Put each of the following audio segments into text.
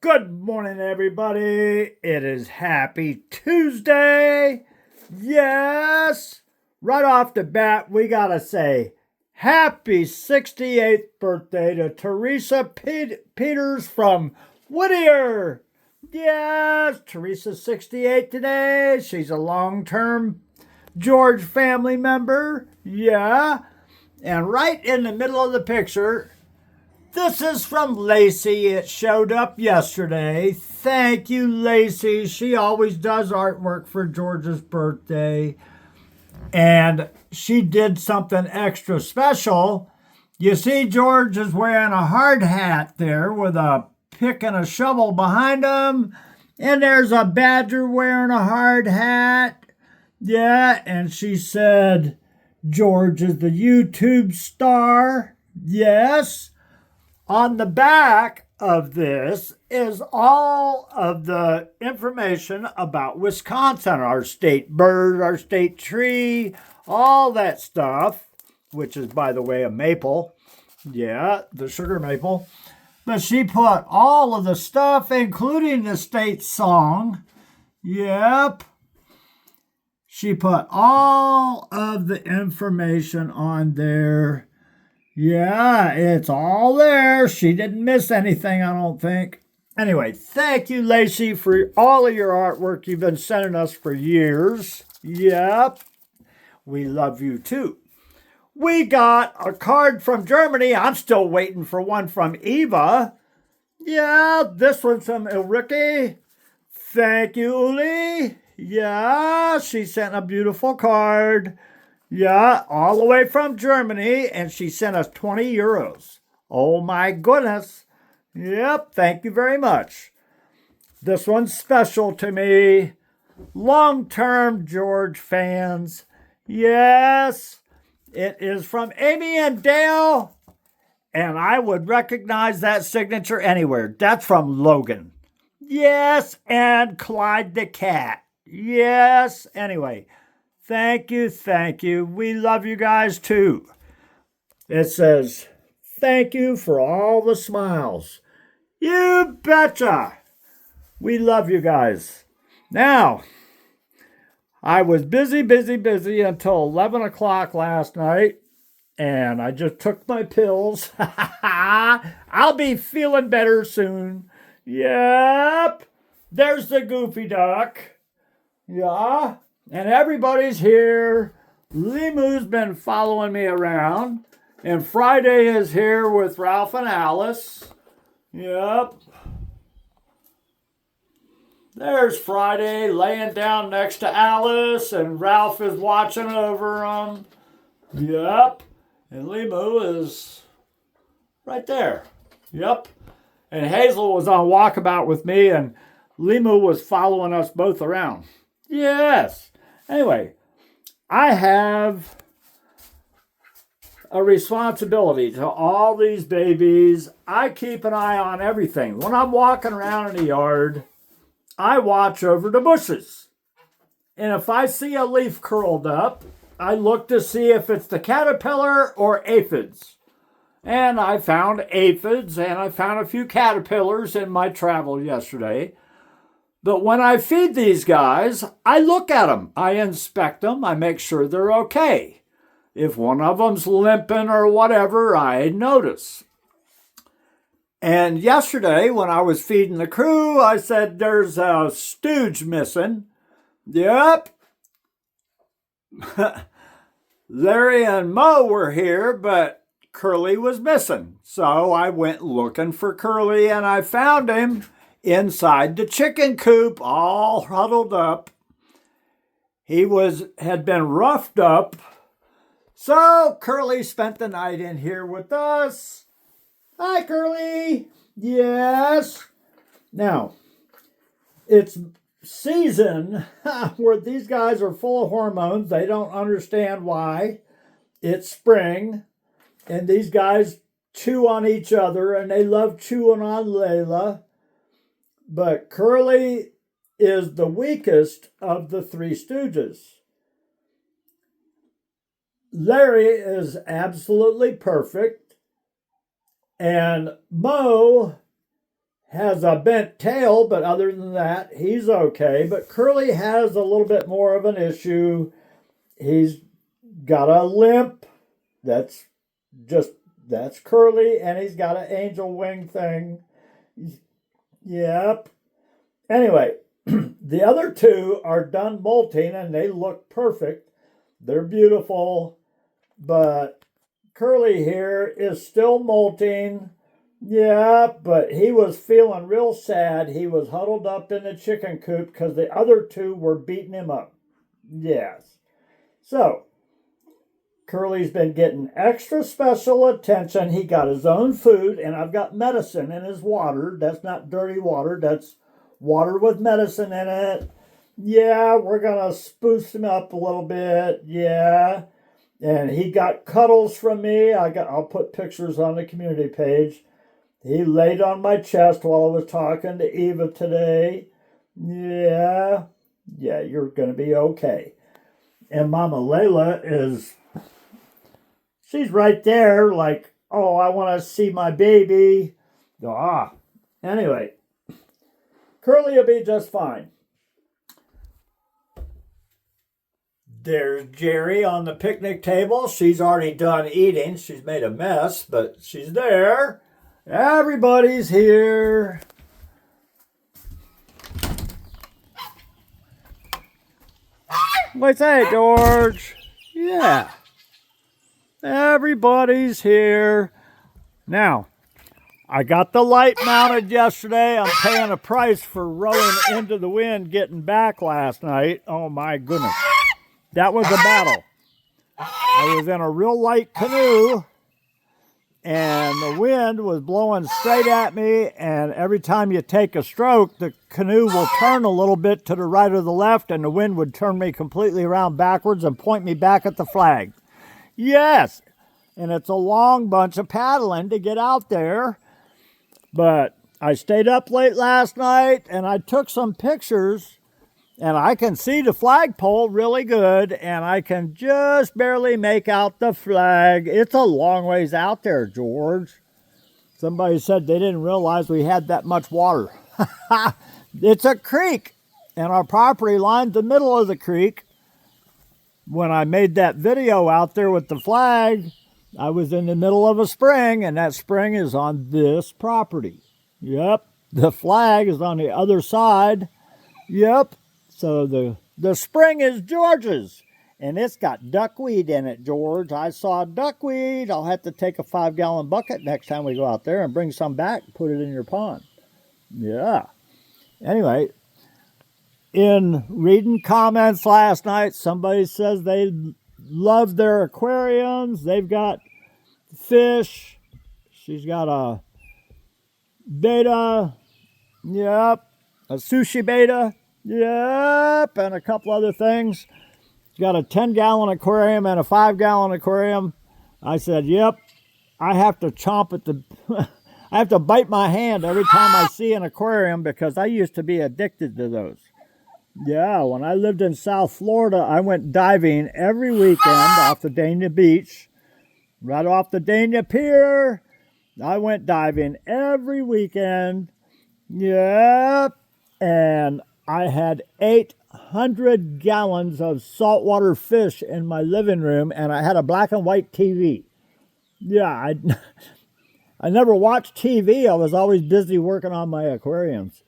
Good morning, everybody. It is Happy Tuesday. Yes. Right off the bat, we got to say happy 68th birthday to Teresa Peters from Whittier. Yes, Teresa's 68 today. She's a long-term George family member. Yeah. And right in the middle of the picture, this is from Lacey. It showed up yesterday. Thank you, Lacey. She always does artwork for George's birthday. And she did something extra special. You see, George is wearing a hard hat there with a pick and a shovel behind him. And there's a badger wearing a hard hat. Yeah, and she said, George is the YouTube star. Yes. On the back of this is all of the information about Wisconsin, our state bird, our state tree, all that stuff, which is, by the way, a maple. Yeah, the sugar maple. But she put all of the stuff, including the state song. Yep. She put all of the information on there. Yeah, it's all there. She didn't miss anything, I don't think. Anyway, thank you, Lacey, for all of your artwork you've been sending us for years. Yep, we love you too. We got a card from Germany. I'm still waiting for one from Eva. Yeah, this one's from Ulrike. Thank you, Uli. Yeah, she sent a beautiful card. Yeah, all the way from Germany, and she sent us 20 euros. Oh my goodness. Yep, thank you very much. This one's special to me. Long-term George fans. Yes, it is from Amy and Dale, and I would recognize that signature anywhere. That's from Logan. Yes, and Clyde the cat. Yes, anyway. Thank you, thank you. We love you guys too. It says, thank you for all the smiles. You betcha. We love you guys. Now, I was busy until 11 o'clock last night, and I just took my pills. I'll be feeling better soon. Yep. There's the goofy duck. Yeah. And everybody's here. Limu's been following me around. And Friday is here with Ralph and Alice. Yep. There's Friday laying down next to Alice, and Ralph is watching over them. Yep. And Limu is right there. Yep. And Hazel was on walkabout with me, and Limu was following us both around. Yes. Anyway, I have a responsibility to all these babies. I keep an eye on everything. When I'm walking around in the yard, I watch over the bushes. And if I see a leaf curled up, I look to see if it's the caterpillar or aphids. And I found aphids, and I found a few caterpillars in my travel yesterday. But when I feed these guys, I look at them. I inspect them. I make sure they're okay. If one of them's limping or whatever, I notice. And yesterday, when I was feeding the crew, I said, there's a stooge missing. Yep. Larry and Mo were here, but Curly was missing. So I went looking for Curly, and I found him inside the chicken coop, all huddled up. He had been roughed up. So Curly spent the night in here with us. Hi, Curly. Yes. Now, it's season where these guys are full of hormones. They don't understand why. It's spring, and these guys chew on each other, and they love chewing on Layla. But Curly is the weakest of the three stooges. Larry is absolutely perfect. And Mo has a bent tail, but other than that, he's okay. But Curly has a little bit more of an issue. He's got a limp. That's Curly, and he's got an angel wing thing. Yep. Anyway, the other two are done molting, and they look perfect. They're beautiful, but Curly here is still molting. Yeah, but he was feeling real sad. He was huddled up in the chicken coop because the other two were beating him up. Yes. So, Curly's been getting extra special attention. He got his own food, and I've got medicine in his water. That's not dirty water. That's water with medicine in it. Yeah, we're going to spruce him up a little bit. Yeah. And he got cuddles from me. I'll put pictures on the community page. He laid on my chest while I was talking to Eva today. Yeah, you're going to be okay. And Mama Layla she's right there like, oh, I want to see my baby. Anyway, Curly will be just fine. There's Jerry on the picnic table. She's already done eating. She's made a mess, but she's there. Everybody's here. What's that, George? Yeah. Everybody's here. Now, I got the light mounted yesterday. I'm paying a price for rowing into the wind getting back last night. Oh my goodness. That was a battle. I was in a real light canoe, and the wind was blowing straight at me, and every time you take a stroke, the canoe will turn a little bit to the right or the left, and the wind would turn me completely around backwards and point me back at the flag. Yes, and it's a long bunch of paddling to get out there, but I stayed up late last night, and I took some pictures. And I can see the flagpole really good, and I can just barely make out the flag. It's a long ways out there, George. Somebody said they didn't realize we had that much water. It's a creek, and our property line's the middle of the creek. When I made that video out there with the flag, I was in the middle of a spring, and that spring is on this property. Yep, the flag is on the other side. Yep. So the spring is George's, and it's got duckweed in it, George. I saw duckweed. I'll have to take a 5-gallon bucket next time we go out there and bring some back and put it in your pond. Yeah. Anyway, in reading comments last night, somebody says they love their aquariums. They've got fish. She's got a beta. Yep. A sushi beta. Yep, and a couple other things. She's got a 10-gallon aquarium and a 5-gallon aquarium. I said, yep, I have to chomp at the... I have to bite my hand every time I see an aquarium because I used to be addicted to those. Yeah, when I lived in South Florida, I went diving every weekend off the Dania Beach. Right off the Dania Pier. I went diving every weekend. Yep, and I had 800 gallons of saltwater fish in my living room, and I had a black and white TV. Yeah, I never watched TV. I was always busy working on my aquariums.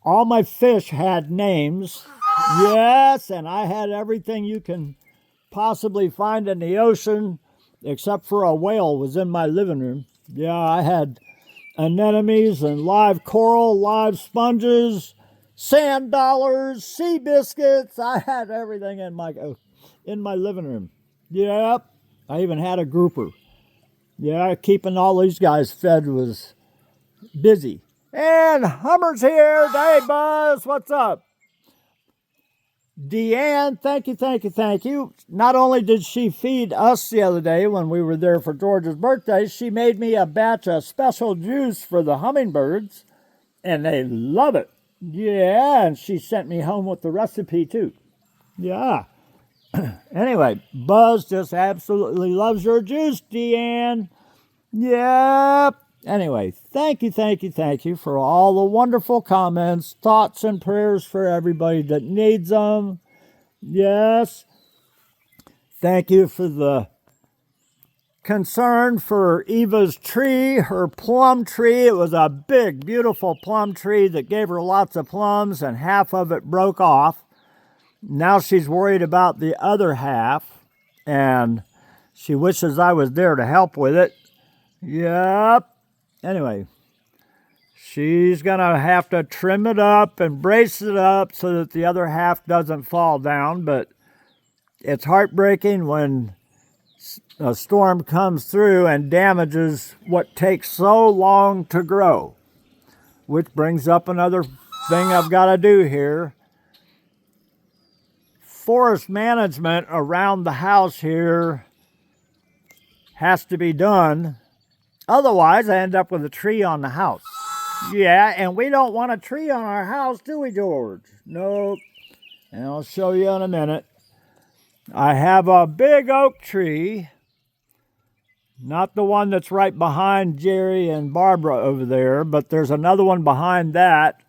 All my fish had names. Yes, and I had everything you can possibly find in the ocean, except for a whale was in my living room. Yeah, I had anemones and live coral, live sponges, sand dollars, sea biscuits. I had everything in my living room. Yep. I even had a grouper. Yeah, keeping all these guys fed was busy. And Hummer's here. Hey, Buzz, what's up? Deanne, thank you. Not only did she feed us the other day when we were there for George's birthday, she made me a batch of special juice for the hummingbirds, and they love it. Yeah, and she sent me home with the recipe, too. Yeah. Anyway, Buzz just absolutely loves your juice, Deanne. Yep. Anyway, thank you for all the wonderful comments, thoughts, and prayers for everybody that needs them. Yes. Thank you for the concern for Eva's tree, her plum tree. It was a big, beautiful plum tree that gave her lots of plums, and half of it broke off. Now she's worried about the other half, and she wishes I was there to help with it. Yep. Anyway, she's going to have to trim it up and brace it up so that the other half doesn't fall down, but it's heartbreaking when a storm comes through and damages what takes so long to grow. Which brings up another thing I've got to do here. Forest management around the house here has to be done. Otherwise, I end up with a tree on the house. Yeah, and we don't want a tree on our house, do we, George? Nope. And I'll show you in a minute. I have a big oak tree. Not the one that's right behind Jerry and Barbara over there, but there's another one behind that.